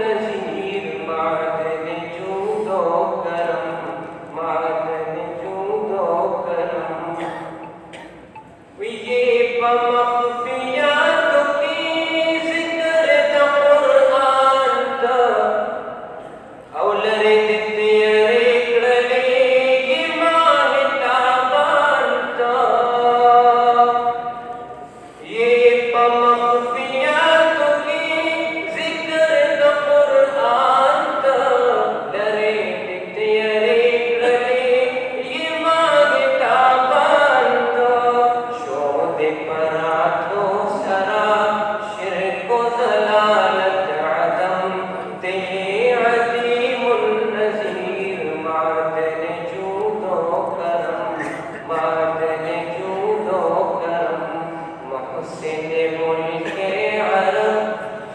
नज़ीर Madan judo करम Madan judo करम ये बमख्फियात की जिक्र द कुरान ता औलरे दित्तियरे कडले ये माहिता बांता ये बमख्फियात की जिक्र द कुरान ता लरे दित्तियरे कडले ये माहिता बांता शोदे परातो सरा शिरको ज़लालत अदम ते अज़ीमुन नज़ीर मादन जूदो करम मादन जूदो करम मुहसिन मुल्के अरब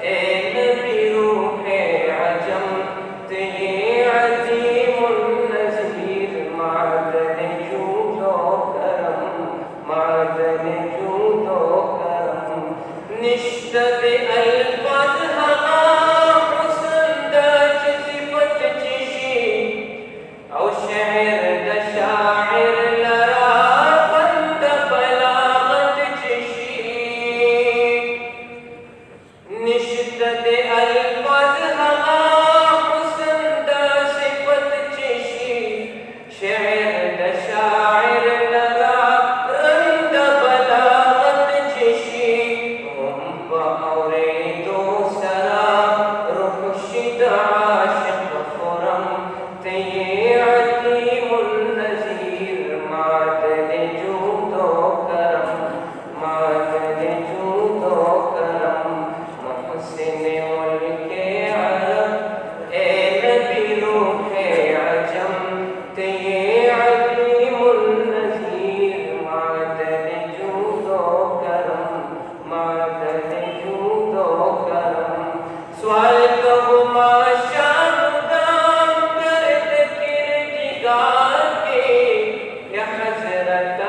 ए नबी रूहे अजम ते अज़ीमुन नज़ीर मादन जूदो करम मादन जूदो करम निश्तद अल्फाज हमा हुस्न दा सिफत चिशी औ शहर द शायर लरा फंद बलागत चिशी निश्तद अल्फाज हमा हुस्न दा सिफत चिशी शहर द शायर लरा रंद बलागत चिशी हम बौरे दो सरा रुखशिद आशिक खुरम ते अज़ीमुन नज़ीर मादन जूदो करम मादन जूदो करम मुहसिन मुल्के अरब ए नबी रूहे अजम ते अज़ीमुन नज़ीर मादन जूदो करम मादन जूदो करम सवाल कहो माशाम दाम दर्द किरदिगार के या हज़रत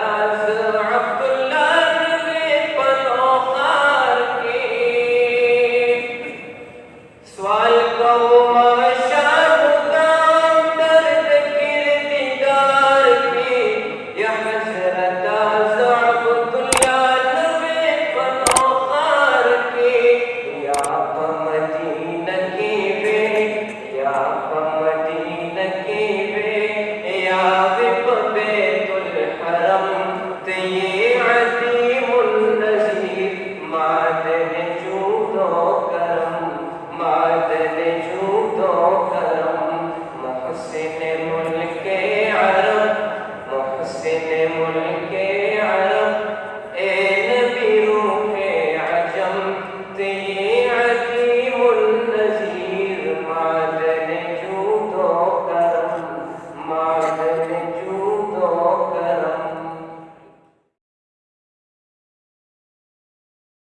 अब्दुल्ला नज़े पनोखार के सवाल कहो